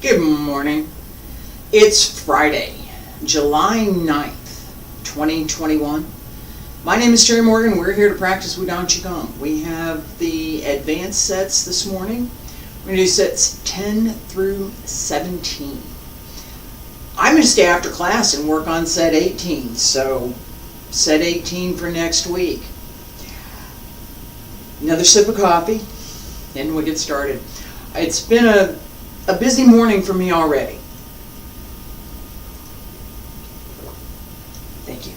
Good morning. It's Friday, July 9th, 2021. My name is Terry Morgan. We're here to practice Wudang Qigong. We have the advanced sets this morning. We're going to do sets 10 through 17. I'm going to stay after class and work on set 18, so set 18 for next week. Another sip of coffee, and we'll get started. It's been a busy morning for me already. Thank you.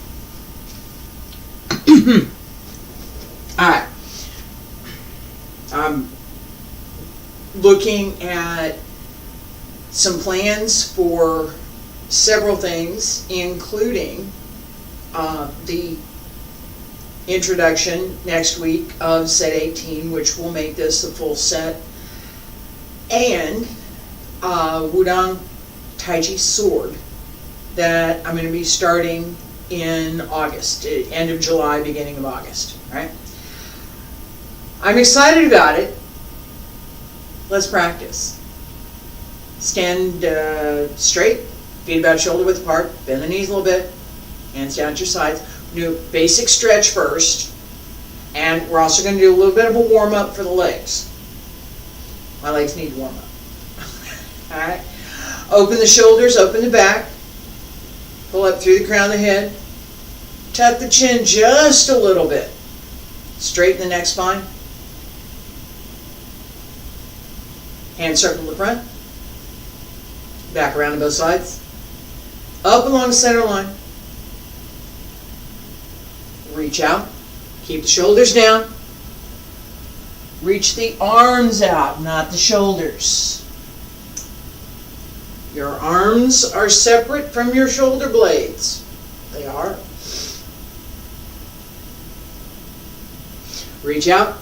Alright. I'm looking at some plans for several things, including the introduction next week of set 18, which will make this a full set, and Wudang Tai Chi sword that I'm going to be starting in August, end of July, beginning of August, right? I'm excited about it. Let's practice. Stand straight, feet about shoulder width apart, bend the knees a little bit, hands down at your sides. Do a basic stretch first, and we're also going to do a little bit of a warm-up for the legs. My legs need warm up. Alright. Open the shoulders, open the back. Pull up through the crown of the head. Tuck the chin just a little bit. Straighten the neck spine. Hand circle the front. Back around to both sides. Up along the center line. Reach out. Keep the shoulders down. Reach the arms out, not the shoulders. Your arms are separate from your shoulder blades. They are. Reach out.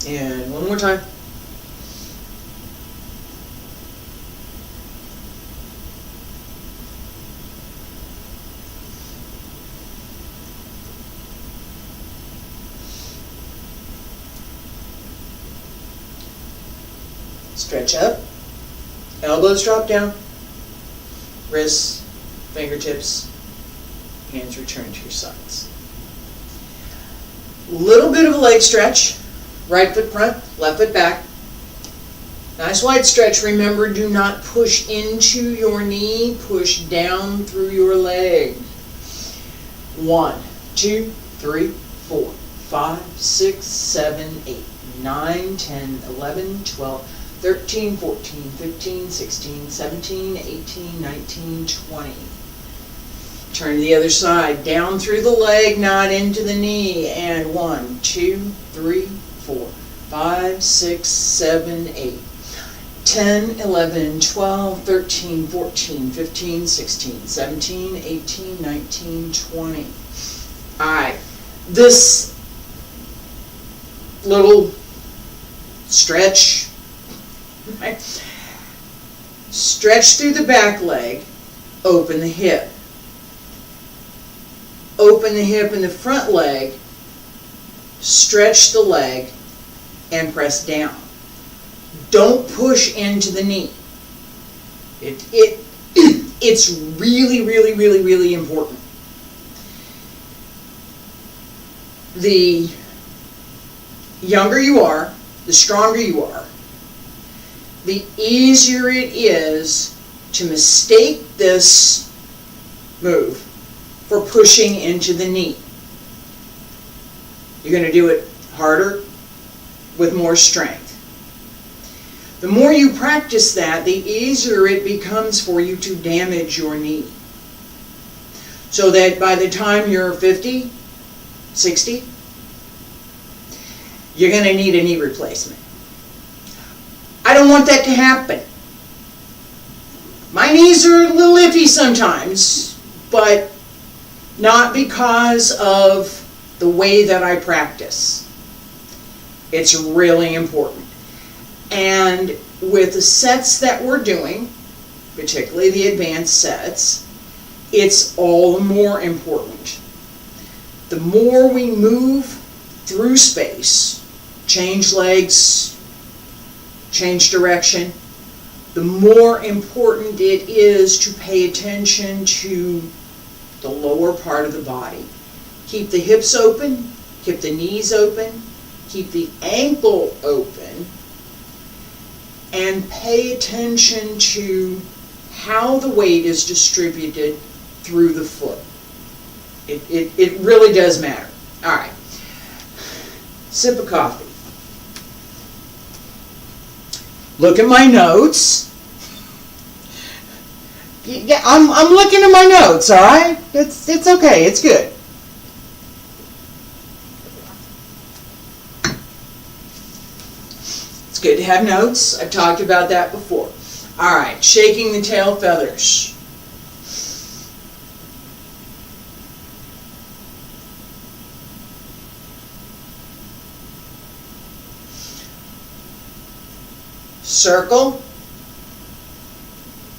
And one more time. Stretch up, elbows drop down, wrists, fingertips, hands return to your sides. Little bit of a leg stretch, right foot front, left foot back. Nice wide stretch. Remember, do not push into your knee, push down through your leg. 1, 2, 3, 4, 5, 6, 7, 8, 9, 10, 11, 12, 13, 14, 15, 16, 17, 18, 19, 20. Turn to the other side. Down through the leg, not into the knee. And 1, 2, 3, 4, 5, 6, 7, 8, 10, 11, 12, 13, 14, 15, 16, 17, 18, 19, 20. Alright. This little stretch. Right. Stretch through the back leg, open the hip. Open the hip in the front leg, stretch the leg, and press down. Don't push into the knee. It's really, really, really, really important. The younger you are, the stronger you are, the easier it is to mistake this move for pushing into the knee. You're going to do it harder with more strength. The more you practice that, the easier it becomes for you to damage your knee. So that by the time you're 50, 60, you're going to need a knee replacement. I don't want that to happen. My knees are a little iffy sometimes, but not because of the way that I practice. It's really important. And with the sets that we're doing, particularly the advanced sets, it's all the more important The more we move through space, change legs, change direction, the more important it is to pay attention to the lower part of the body. Keep the hips open, keep the knees open, keep the ankle open, and pay attention to how the weight is distributed through the foot. It really does matter. All right. Sip of coffee. Look at my notes. Yeah, I'm looking at my notes, all right? It's okay. It's good. It's good to have notes. I've talked about that before. All right, shaking the tail feathers. Circle,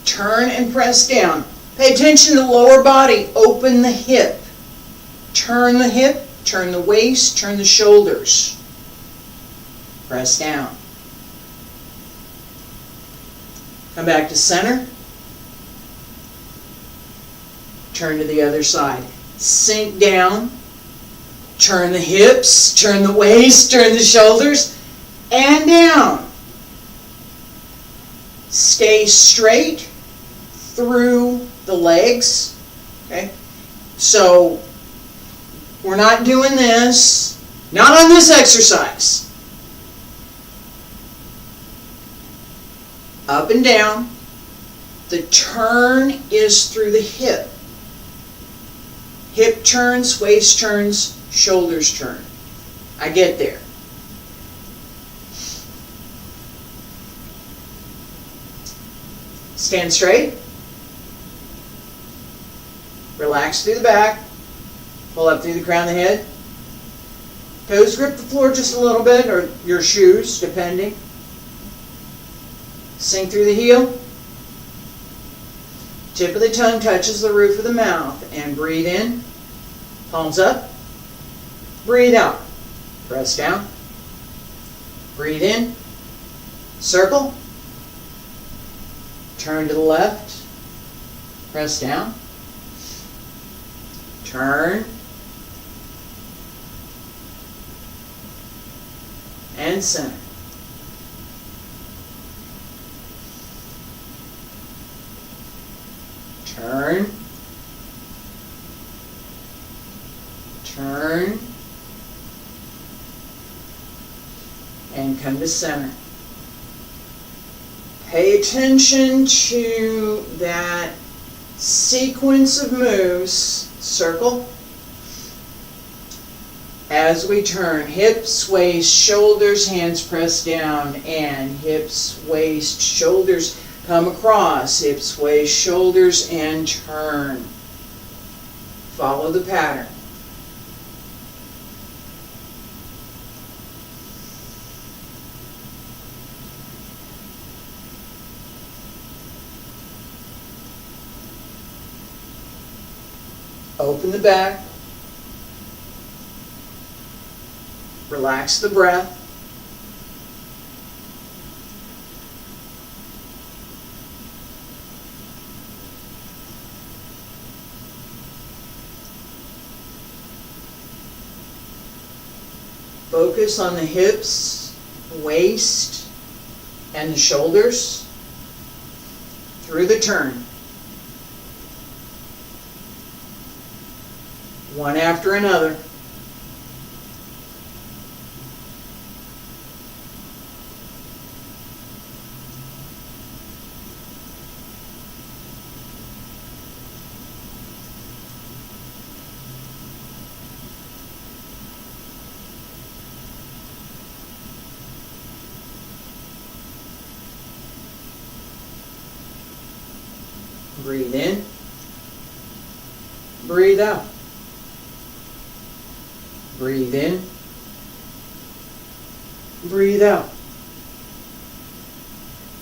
turn and press down. Pay attention to the lower body. Open the hip. Turn the hip, turn the waist, turn the shoulders. Press down. Come back to center. Turn to the other side. Sink down. Turn the hips, turn the waist, turn the shoulders, and down. Stay straight through the legs. Okay? So we're not doing this, not on this exercise. Up and down. The turn is through the hip. Hip turns, waist turns, shoulders turn. I get there. Stand straight. Relax through the back. Pull up through the crown of the head. Toes grip the floor just a little bit, or your shoes, depending. Sink through the heel. Tip of the tongue touches the roof of the mouth. And breathe in. Palms up. Breathe out. Press down. Breathe in. Circle. Turn to the left. Press down. Turn. And center. Turn. Turn. And come to center. Pay attention to that sequence of moves. Circle. As we turn, hips, waist, shoulders, hands press down, and hips, waist, shoulders come across, hips, waist, shoulders, and turn. Follow the pattern. Open the back. Relax the breath. Focus on the hips, waist, and the shoulders through the turn. One after another. Breathe in. Breathe out. Breathe in. Breathe out.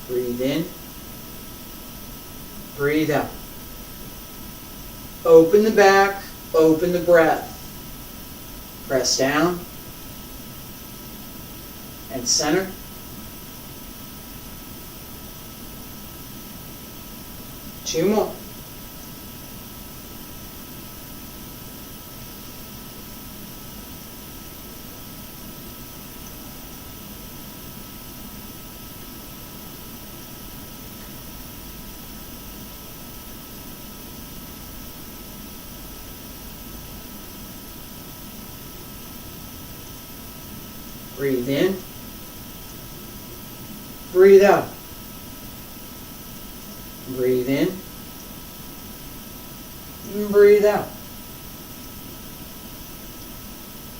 Breathe in. Breathe out. Open the back. Open the breath. Press down and center. Two more. Breathe in. Breathe out. Breathe in. Breathe out.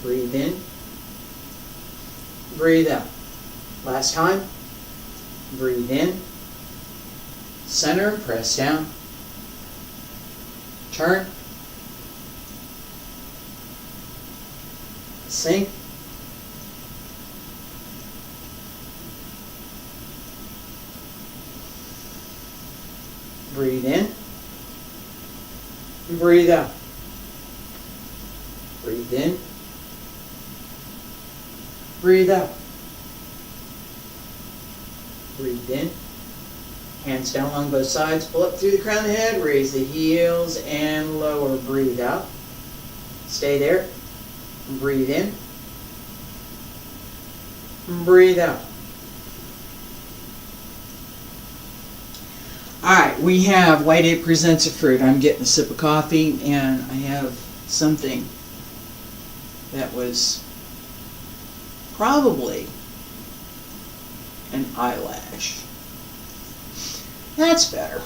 Breathe in. Breathe out. Last time. Breathe in. Center. Press down. Turn. Sink. Breathe in. Breathe out. Breathe in. Breathe out. Breathe in. Hands down along both sides. Pull up through the crown of the head. Raise the heels and lower. Breathe out. Stay there. Breathe in. Breathe out. Alright, we have White Ape Presents a Fruit. I'm getting a sip of coffee, and I have something that was probably an eyelash. That's better.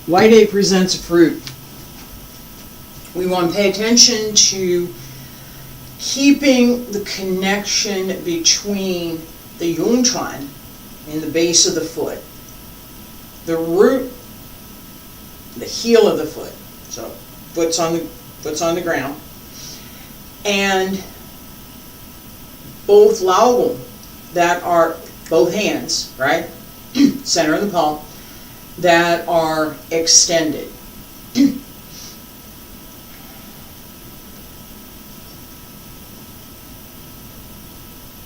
White Ape Presents a Fruit. We want to pay attention to keeping the connection between the Yungchuan in the base of the foot, the root, the heel of the foot, so foot's on the ground, and both laogong, that are both hands, right, center of the palm, that are extended.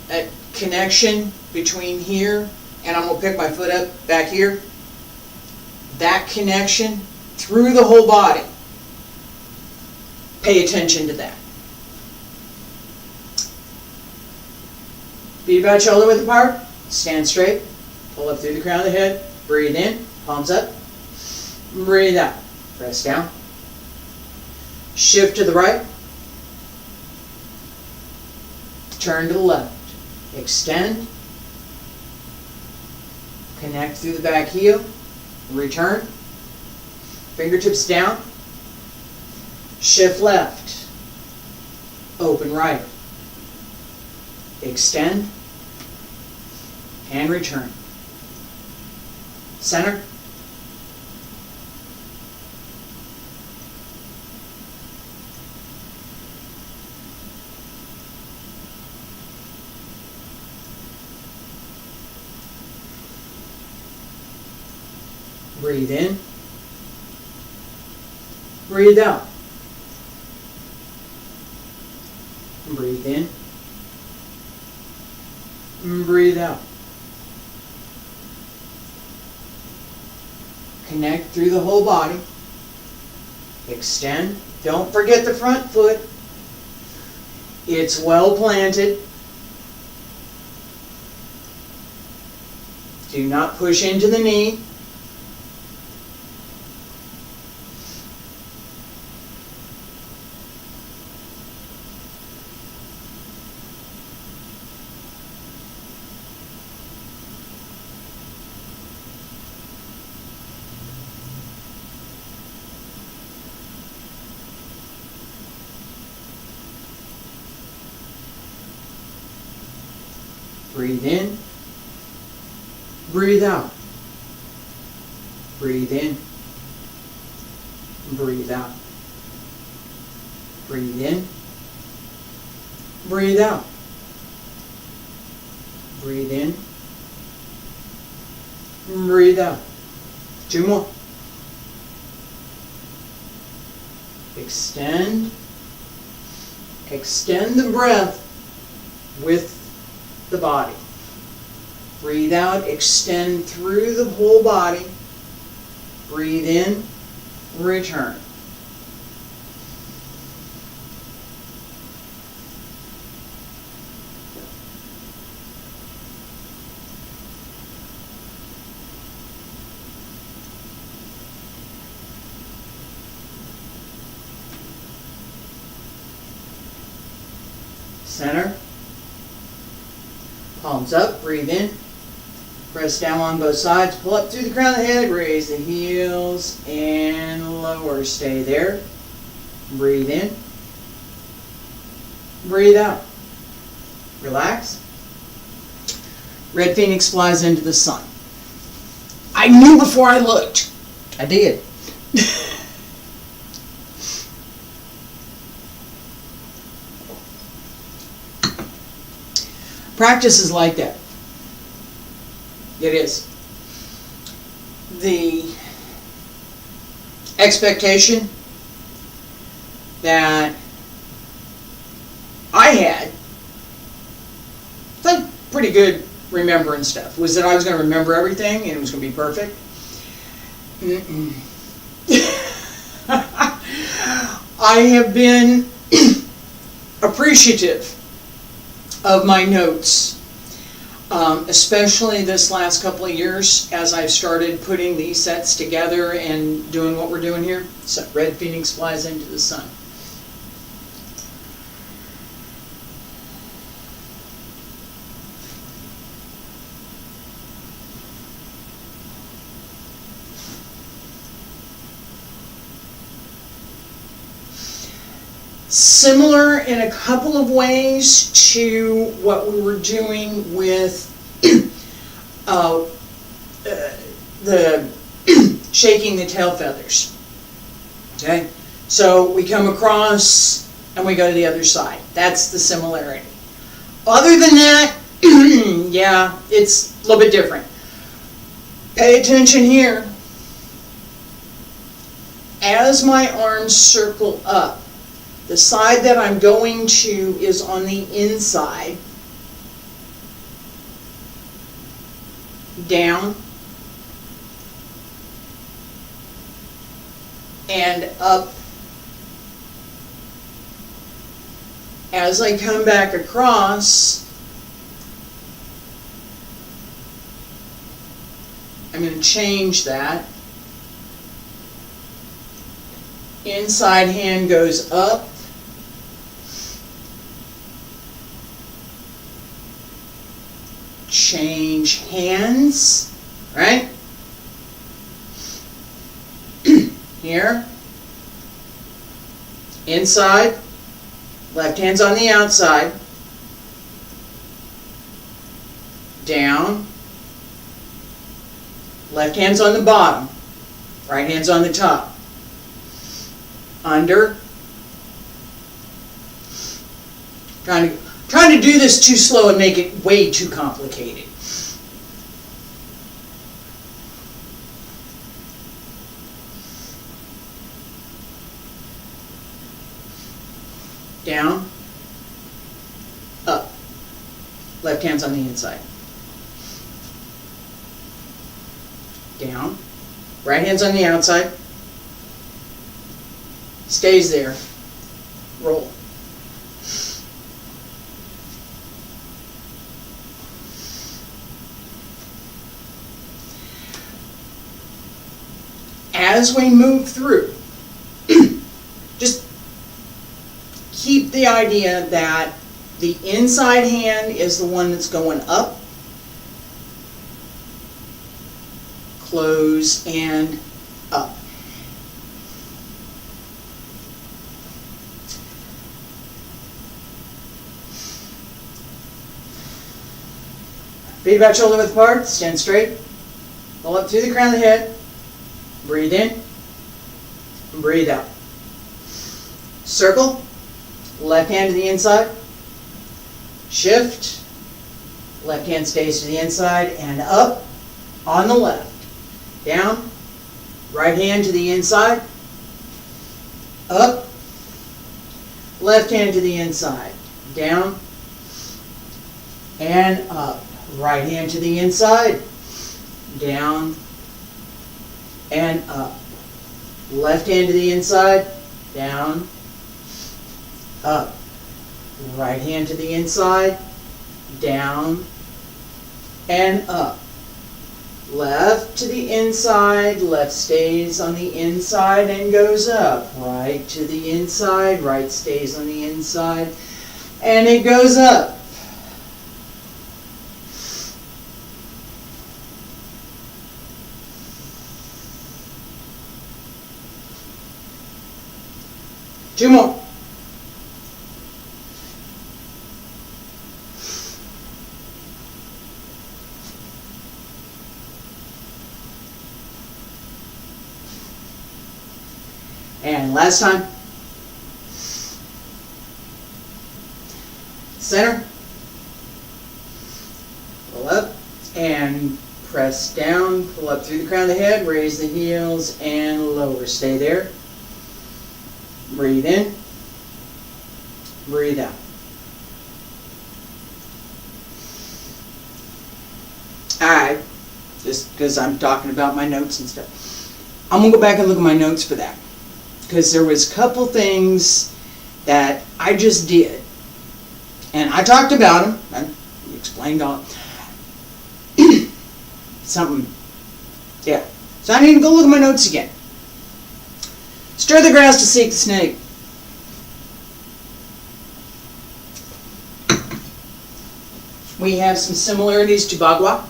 That connection between here, and I'm going to pick my foot up back here, that connection through the whole body. Pay attention to that. Feet about shoulder width apart. Stand straight. Pull up through the crown of the head. Breathe in. Palms up. Breathe out. Press down. Shift to the right. Turn to the left. Extend. Connect through the back heel. Return. Fingertips down. Shift left. Open right. Extend. And return. Center. Breathe in. Breathe out. Breathe in. Breathe out. Connect through the whole body. Extend. Don't forget the front foot. It's well planted. Do not push into the knee. Breathe in. Breathe out. Breathe in. Breathe out. Breathe in. Breathe out. Breathe in. Breathe out. Two more. extend. Extend the breath with the body. Breathe out, extend through the whole body. Breathe in, return. Center. Palms up, breathe in. Press down on both sides, pull up through the crown of the head, raise the heels and lower. Stay there. Breathe in. Breathe out. Relax. Red Phoenix flies into the sun. I knew before I looked. I did. Practice is like that. It is. The expectation that I had, like pretty good remembering stuff, was that I was going to remember everything and it was going to be perfect. I have been appreciative of my notes, especially this last couple of years as I've started putting these sets together and doing what we're doing here. So Red Phoenix flies into the sun. Similar in a couple of ways to what we were doing with the shaking the tail feathers. Okay, so we come across and we go to the other side. That's the similarity. Other than that, yeah, it's a little bit different. Pay attention here. As my arms circle up, the side that I'm going to is on the inside, down, and up. As I come back across, I'm going to change that. Inside hand goes up. Change hands, right? Here. Inside. Left hand's on the outside. Down. Left hand's on the bottom. Right hand's on the top. Under. Trying to do this too slow and make it way too complicated. Down, up. Left hand's on the inside. Down. Right hand's on the outside. Stays there. Roll. As we move through, just keep the idea that the inside hand is the one that's going up, close, and up. Feet about shoulder width apart, stand straight, pull up through the crown of the head. Breathe in, and breathe out. Circle, left hand to the inside. Shift, left hand stays to the inside and up on the left. Down, right hand to the inside. Up, left hand to the inside, down and up. Right hand to the inside, down and up. Left hand to the inside, down, up. Right hand to the inside, down and up. Left to the inside, left stays on the inside and goes up. Right to the inside, right stays on the inside and it goes up. Two more. And last time. Center. Pull up and press down. Pull up through the crown of the head. Raise the heels and lower. Stay there. Breathe in. Breathe out. Alright, just because I'm talking about my notes and stuff. I'm going to go back and look at my notes for that. Because there was a couple things that I just did. And I talked about them. I explained all. Something. Yeah. So I need to go look at my notes again. Stir the grass to seek the snake. We have some similarities to Bagua.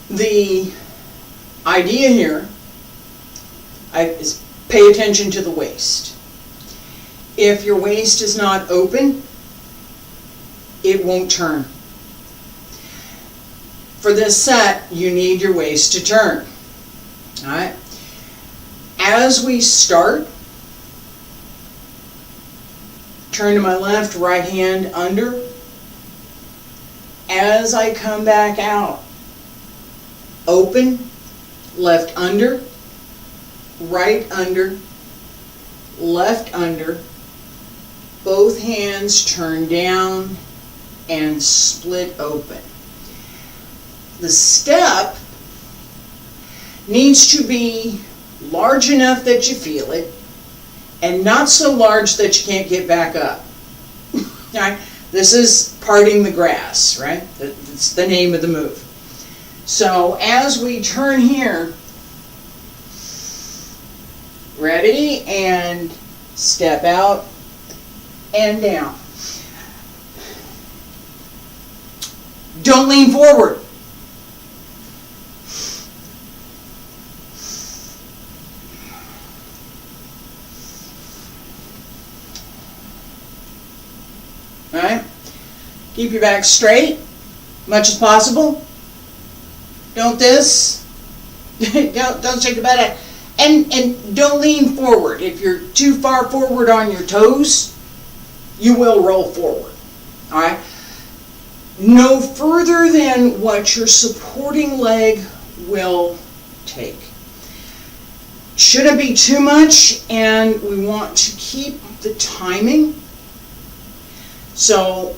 The idea here is pay attention to the waist. If your waist is not open, it won't turn. For this set, you need your waist to turn. Alright? As we start, turn to my left, right hand under. As I come back out, open, left under, right under, left under, both hands turn down and split open. The step needs to be large enough that you feel it and not so large that you can't get back up. Right? This is parting the grass, right? That's the name of the move. So as we turn here, ready, and step out and down. Don't lean forward. All right? Keep your back straight, much as possible. Don't this. don't shake the butt out. And don't lean forward. If you're too far forward on your toes, you will roll forward. All right? No further than what your supporting leg will take. Shouldn't be too much, and we want to keep the timing. So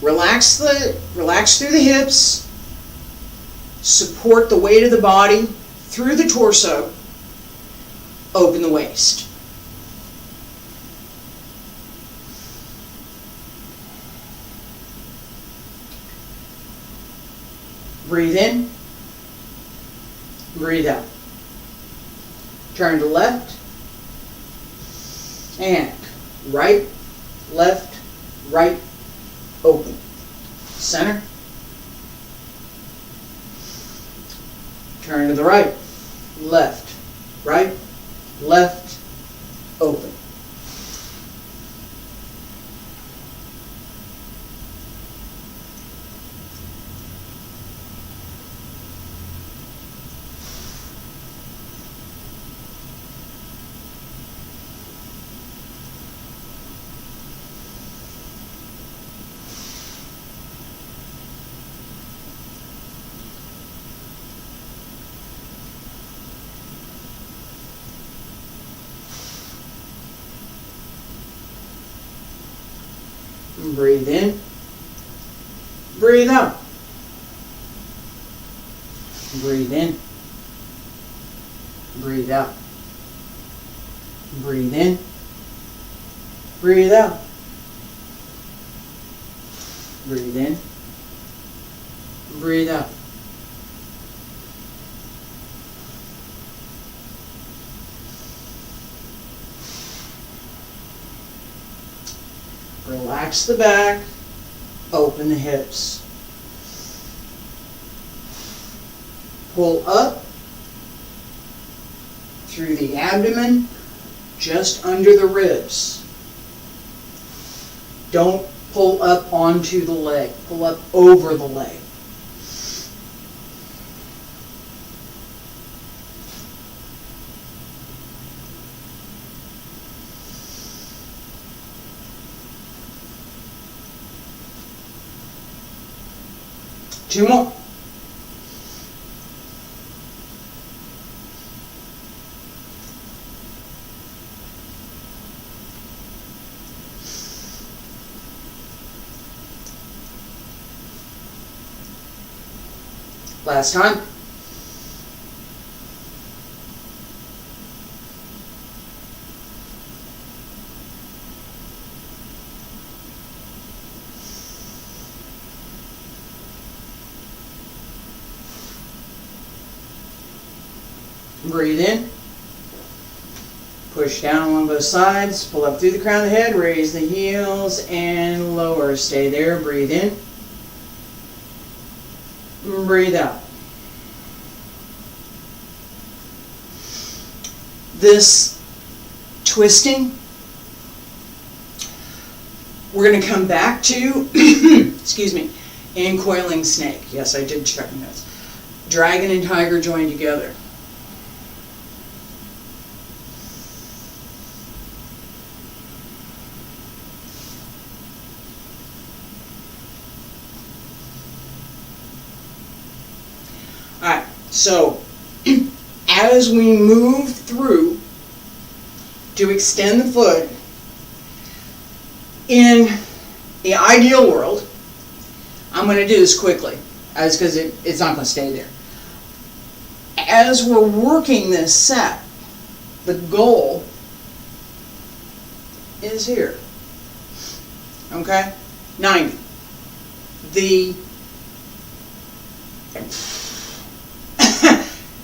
relax through the hips, support the weight of the body through the torso, open the waist. Breathe in, breathe out. Turn to left and right, left, right, open. Center. Turn to the right, left, right, left, open. Breathe in. Breathe out. Breathe in. Breathe out. Breathe in. Breathe out. Breathe in. Breathe out. Relax the back. Open the hips. Pull up through the abdomen, just under the ribs. Don't pull up onto the leg. Pull up over the leg. Two more. Last time. Breathe in. Push down along both sides. Pull up through the crown of the head. Raise the heels and lower. Stay there. Breathe in. Breathe out. This twisting, we're going to come back to, excuse me, in Coiling Snake. Yes, I did check my notes. Dragon and tiger joined together. Alright, so as we move through to extend the foot, in the ideal world, I'm going to do this quickly, because it's not going to stay there. As we're working this set, the goal is here. Okay? 90.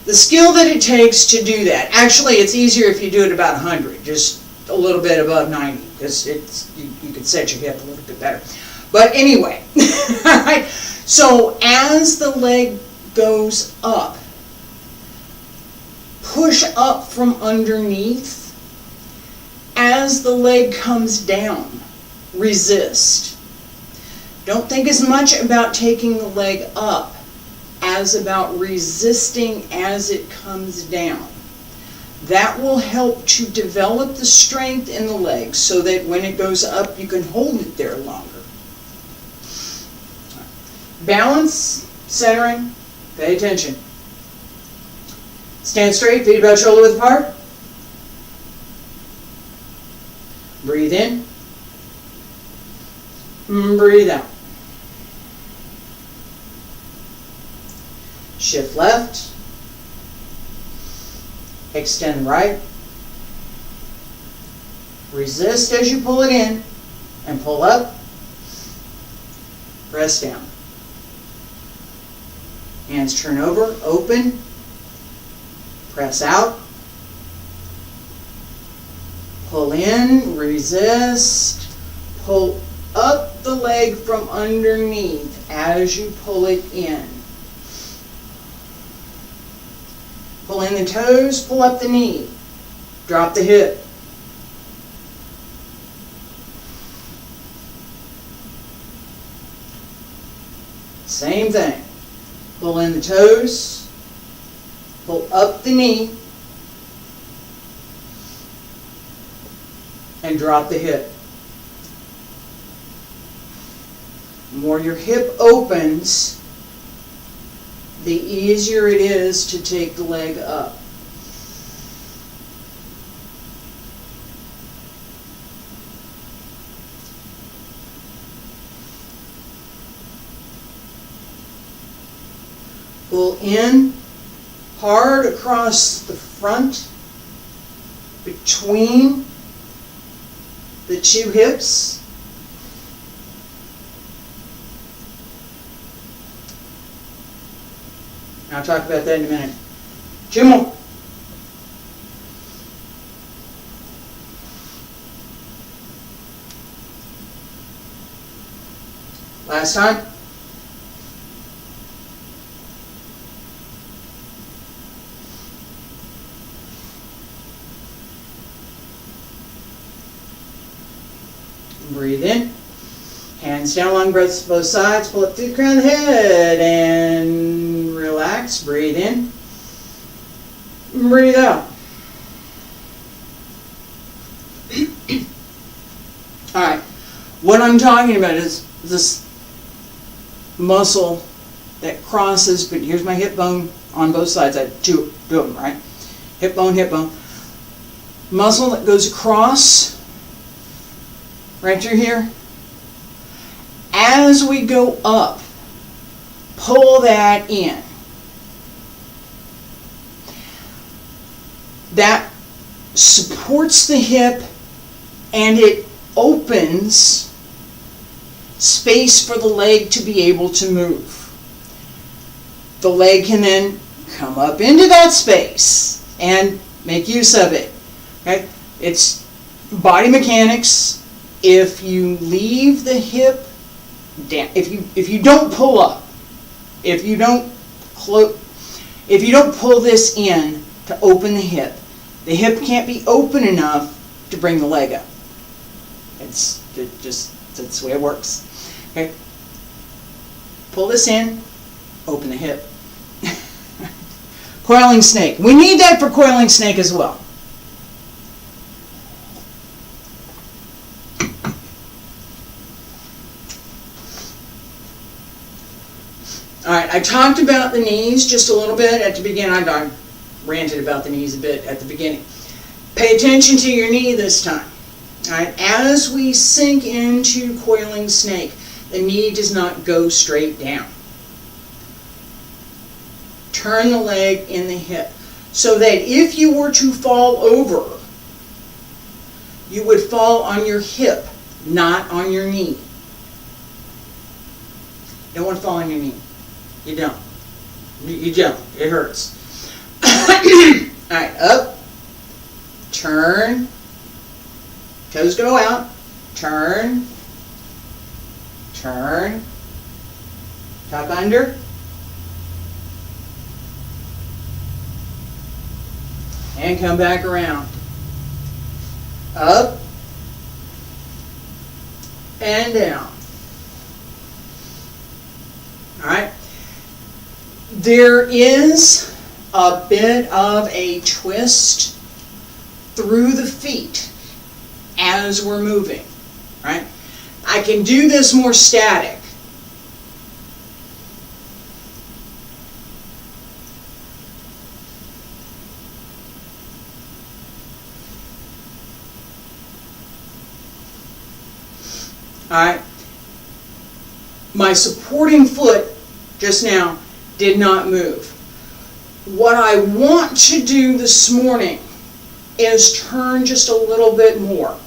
The skill that it takes to do that, actually it's easier if you do it about 100, just a little bit above 90, because you can set your hip a little bit better. But anyway, right? So as the leg goes up, push up from underneath. As the leg comes down, resist. Don't think as much about taking the leg up as about resisting as it comes down. That will help to develop the strength in the leg so that when it goes up, you can hold it there longer. Balance, centering, pay attention. Stand straight, feet about shoulder width apart. Breathe in. Breathe out. Shift left. Extend right. Resist as you pull it in and pull up. Press down. Hands turn over, open. Press out. Pull in, resist. Pull up the leg from underneath as you pull it in. Pull in the toes, pull up the knee. Drop the hip. Same thing. Pull in the toes, pull up the knee, and drop the hip. The more your hip opens, the easier it is to take the leg up. Pull in hard across the front between the two hips. I'll talk about that in a minute. 2 more. Last time. Breathe in. Hands down, long breaths both sides. Pull up through the crown of the head and relax. Breathe in. Breathe out. Alright. What I'm talking about is this muscle that crosses, but here's my hip bone on both sides. I have two of them, right? Hip bone, hip bone. Muscle that goes across right through here. As we go up, pull that in. That supports the hip and it opens space for the leg to be able to move. The leg can then come up into that space and make use of it. Okay? It's body mechanics. If you leave the hip down, if you don't pull up, if you don't pull this in to open the hip can't be open enough to bring the leg up. That's the way it works. Okay. Pull this in, open the hip. Coiling snake. We need that for coiling snake as well. Alright, I talked about the knees just a little bit at the beginning. I ranted about the knees a bit at the beginning. Pay attention to your knee this time. Alright, as we sink into coiling snake, the knee does not go straight down. Turn the leg in the hip so that if you were to fall over, you would fall on your hip, not on your knee. You don't want to fall on your knee. You don't. You don't. It hurts. Alright, up. Turn. Toes go out. Turn. Turn. Tuck under. And come back around. Up. And down. Alright. There is a bit of a twist through the feet as we're moving, right? I can do this more static. Alright. My supporting foot just now did not move. What I want to do this morning is turn just a little bit more.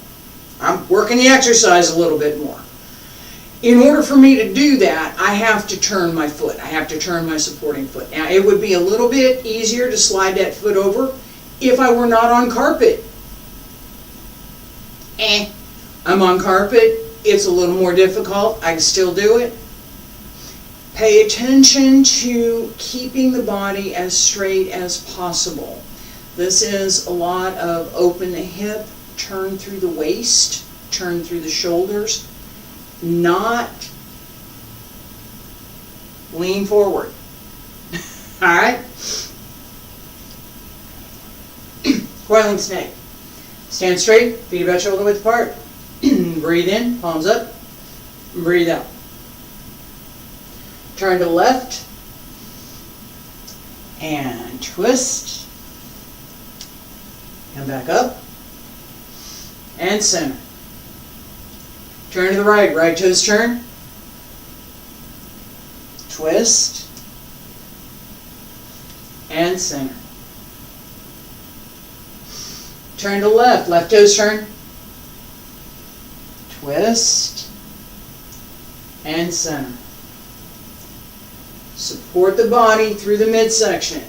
I'm working the exercise a little bit more. In order for me to do that, I have to turn my foot. I have to turn my supporting foot. Now, it would be a little bit easier to slide that foot over if I were not on carpet. I'm on carpet. It's a little more difficult. I can still do it. Pay attention to keeping the body as straight as possible. This is a lot of open the hip, turn through the waist, turn through the shoulders, not lean forward. Alright? Coiling snake. Stand straight, feet about shoulder width apart. Breathe in, palms up, breathe out. Turn to the left, and twist, come back up, and center. Turn to the right, right toes turn, twist, and center. Turn to left, left toes turn. Twist and center. Support the body through the midsection.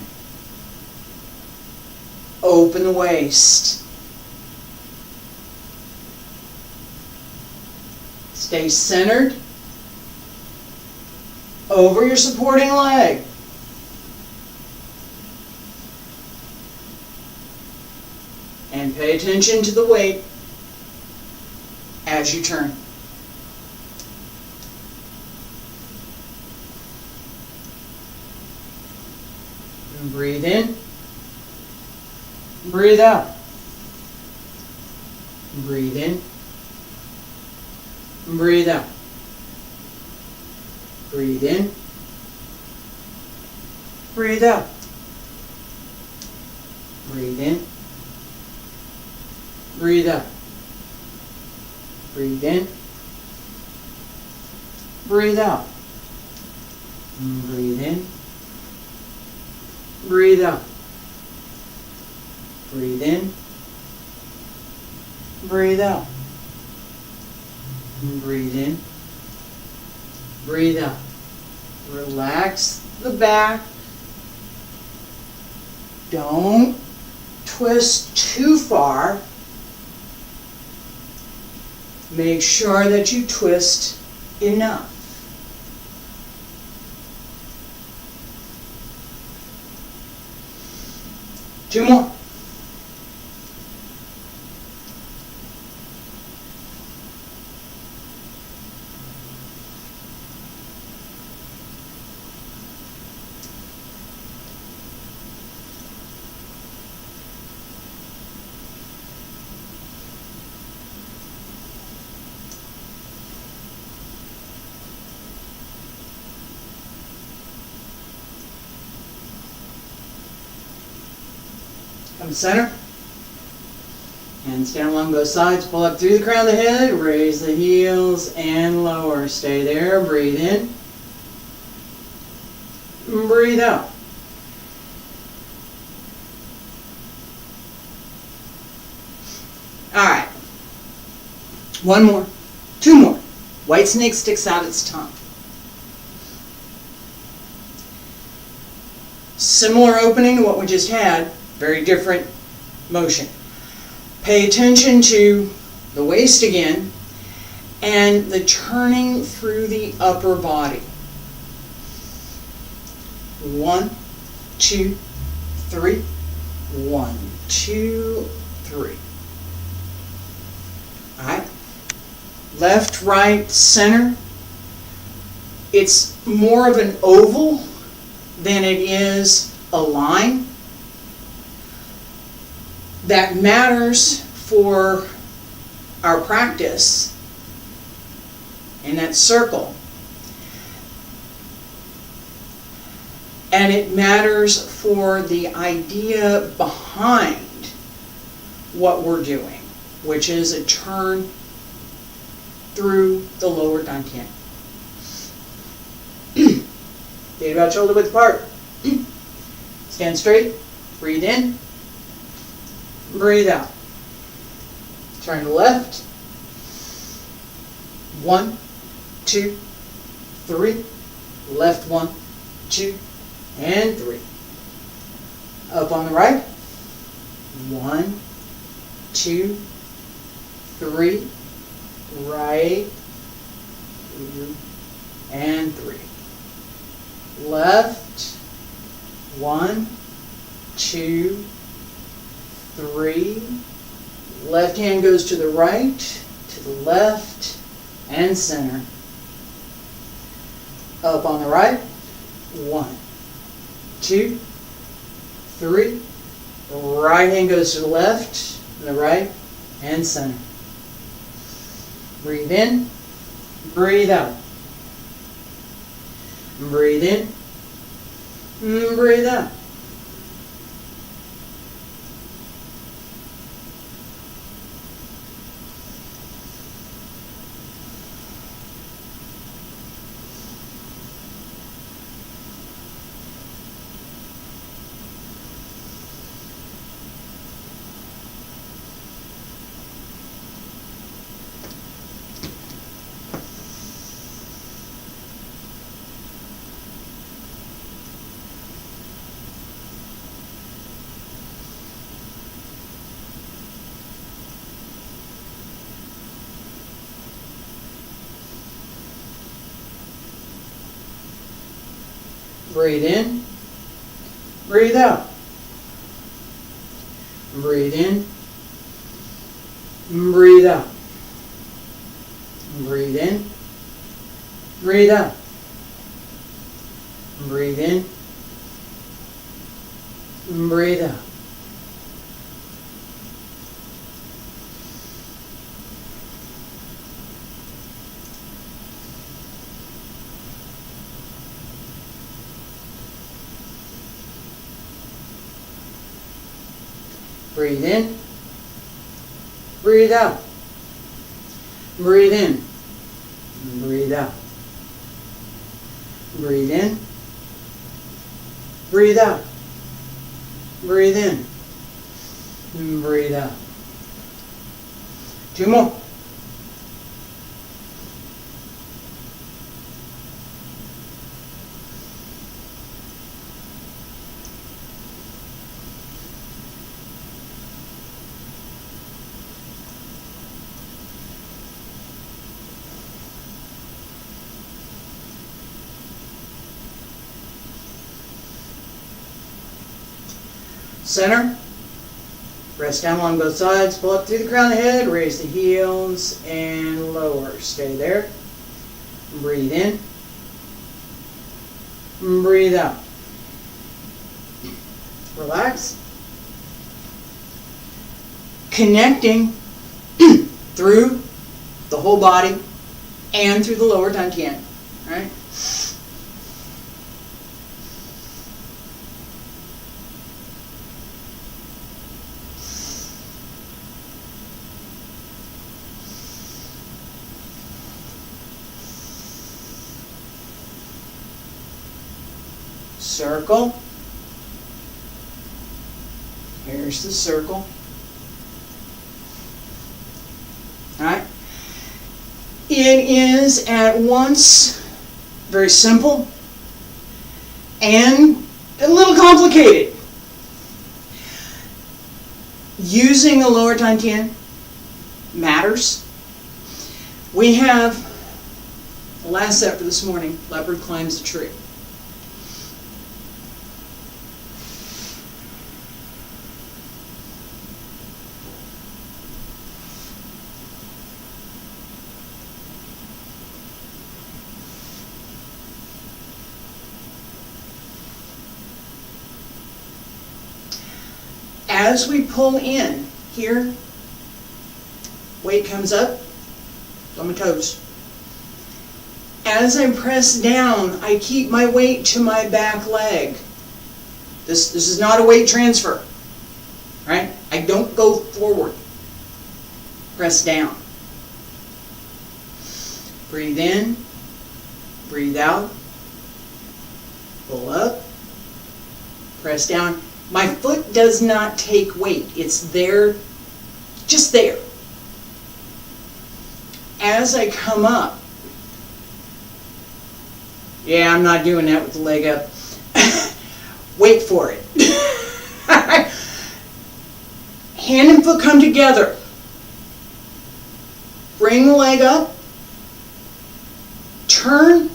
Open the waist. Stay centered over your supporting leg. And pay attention to the weight as you turn. And breathe in. Breathe out. Breathe in. Breathe out. Breathe in. Breathe out. Breathe in. Breathe out. Breathe in. Breathe out. Breathe in. Breathe out. Breathe in. Breathe out. Breathe in. Breathe out. Relax the back. Don't twist too far. Make sure that you twist enough. Two more. Come center. Hands down along both sides. Pull up through the crown of the head. Raise the heels and lower. Stay there. Breathe in. Breathe out. All right. One more. Two more. White snake sticks out its tongue. Similar opening to what we just had. Very different motion. Pay attention to the waist again and the turning through the upper body. 1, 2, 3. 1, 2, 3. All right. Left, right, center. It's more of an oval than it is a line. That matters for our practice in that circle. And it matters for the idea behind what we're doing, which is a turn through the lower dantian. Feet about shoulder width apart. Stand straight. Breathe in. Breathe out. Turn to left. 1, 2, 3. Left 1, 2, and 3. Up on the right. 1, 2, 3. Right, 2, and 3. Left. 1, 2, 3. Left hand goes to the right, to the left, and center. Up on the right. 1, 2, 3. Right hand goes to the left, the right, and center. Breathe in. Breathe out. Breathe in. Breathe out. Breathe in. Breathe out. Breathe in. Breathe out. Breathe in. Breathe out. Breathe in. Breathe out. Breathe in. Breathe out. Breathe in. Breathe out. Breathe in. Breathe out. Breathe in. Breathe out. 2 more. Center. Press down along both sides. Pull up through the crown of the head. Raise the heels and lower. Stay there. Breathe in. Breathe out. Relax. Connecting through the whole body and through the lower dantian. Right? Circle. Here's the circle. Alright? It is at once very simple and a little complicated. Using the lower dantian matters. We have the last set for this morning, Leopard climbs a tree. As we pull in here, weight comes up on my toes. As I press down, I keep my weight to my back leg. This is not a weight transfer, right? I don't go forward. Press down. Breathe in, breathe out, pull up, press down. My foot does not take weight. It's there, just there. As I come up, yeah, I'm not doing that with the leg up. Wait for it. Hand and foot come together. Bring the leg up. Turn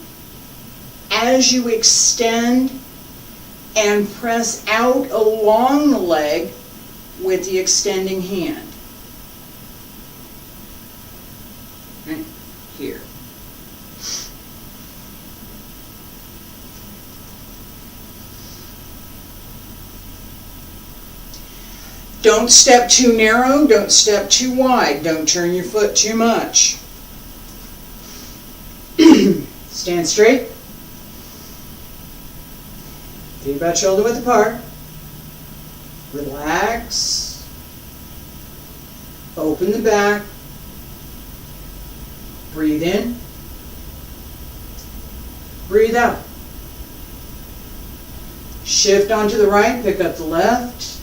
as you extend and press out along the leg with the extending hand. Right here. Don't step too narrow, don't step too wide, don't turn your foot too much. Stand straight. Feet about shoulder width apart. Relax. Open the back. Breathe in. Breathe out. Shift onto the right, pick up the left.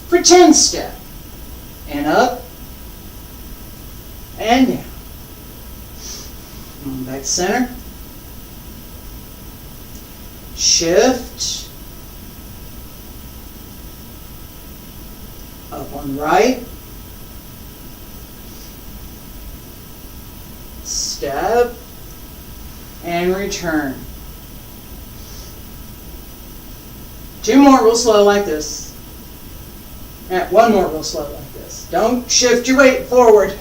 Pretend step. And up. And down. Back to center. Shift. Up on the right. Step. And and return. 2 more real slow like this. And 1 more real slow like this. Don't shift your weight forward.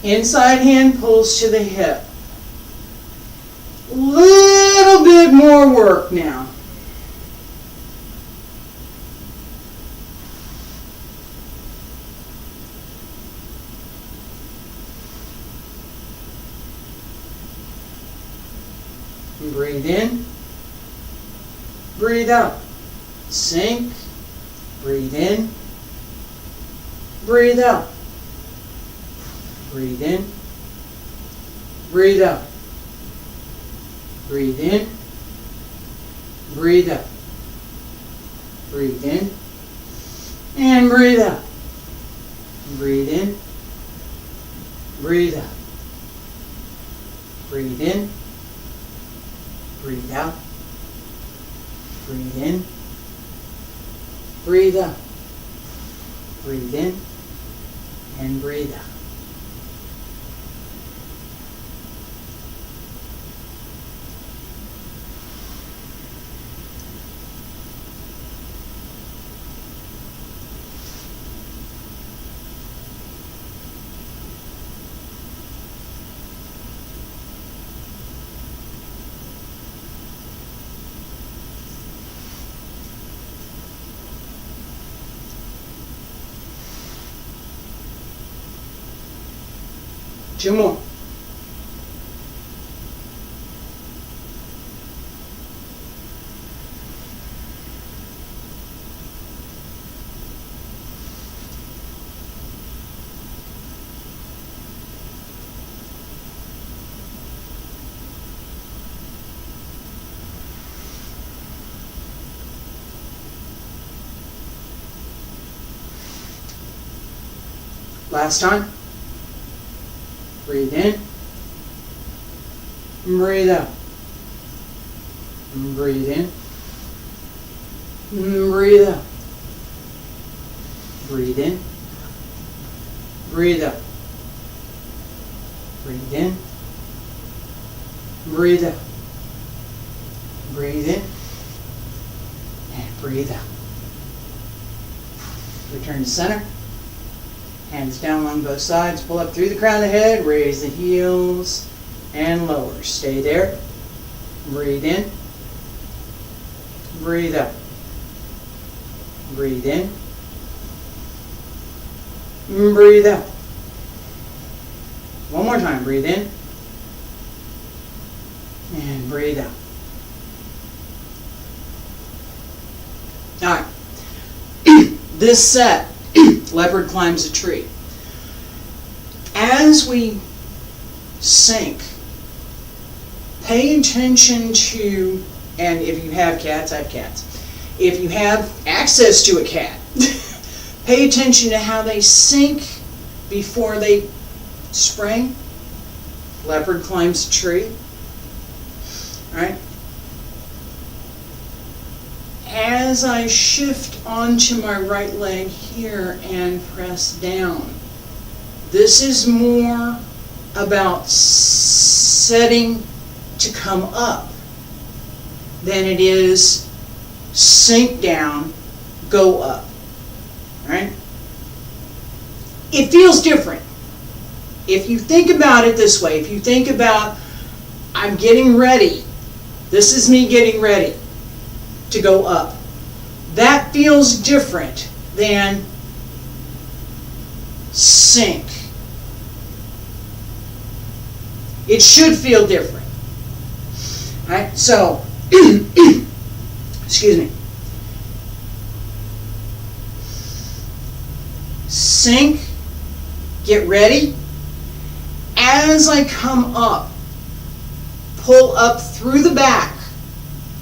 Inside hand pulls to the hip. Little bit more work now. Breathe in. Breathe out. Sink. Breathe in. Breathe out. Breathe in. Breathe out. Breathe in. Breathe out. Breathe in. And breathe out. Breathe in. Breathe out. Breathe in. Breathe out. Breathe in. Breathe out. Breathe in. And breathe out. Two more. Last time. Breathe in. Breathe out. Breathe in. Breathe out. Breathe in. Breathe out. Breathe in. Breathe out. Breathe in. And breathe out. Return to center. Hands down along both sides. Pull up through the crown of the head. Raise the heels and lower. Stay there. Breathe in. Breathe out. Breathe in. Breathe out. One more time. Breathe in. And breathe out. All right. This set, Leopard climbs a tree. As we sink, pay attention to, and if you have cats, I have cats. If you have access to a cat, pay attention to how they sink before they spring. Leopard climbs a tree. All right. As I shift onto my right leg here and press down, this is more about setting to come up than it is sink down, go up. All right? It feels different. If you think about it this way, if you think about, I'm getting ready, this is me getting ready to go up. That feels different than sink. It should feel different. All right, so, excuse me. Sink, get ready. As I come up, pull up through the back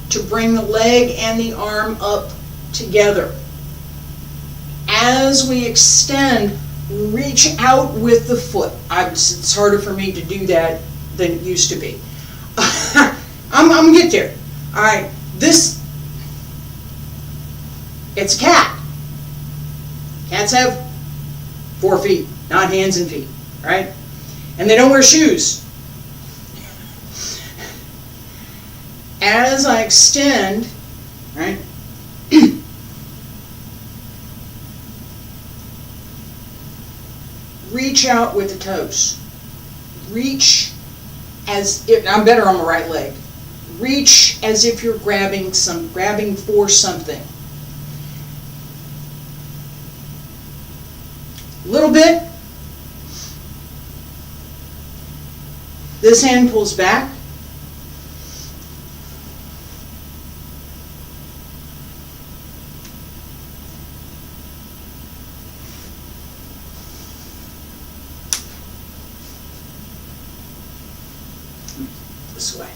to bring the leg and the arm up together. as we extend, reach out with the foot. It's harder for me to do that than it used to be. I'm gonna get there. All right, it's a cat. Cats have 4 feet, not hands and feet, right? And they don't wear shoes. As I extend, right? Reach out with the toes. Reach as if, I'm better on the right leg. Reach as if you're grabbing for something. A little bit. This hand pulls back. This way.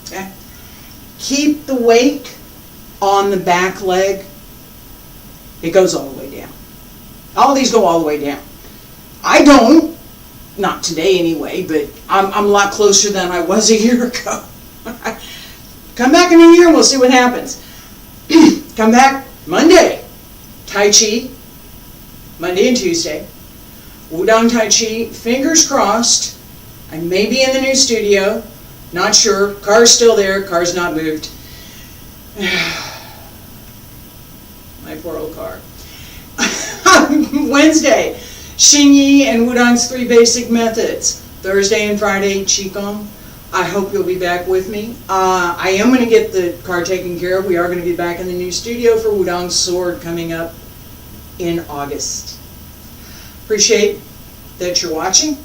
Okay. Keep the weight on the back leg. It goes all the way down. All these go all the way down. I don't, not today anyway, but I'm a lot closer than I was a year ago. Come back in a year and we'll see what happens. Come back Monday. Tai Chi, Monday and Tuesday. Wudang Tai Chi, fingers crossed. I may be in the new studio. Not sure. Car's still there. Car's not moved. My poor old car. Wednesday, Xingyi and Wudang's 3 basic methods. Thursday and Friday, Qigong. I hope you'll be back with me. I am going to get the car taken care of. We are going to be back in the new studio for Wudang's Sword coming up in August. Appreciate that you're watching.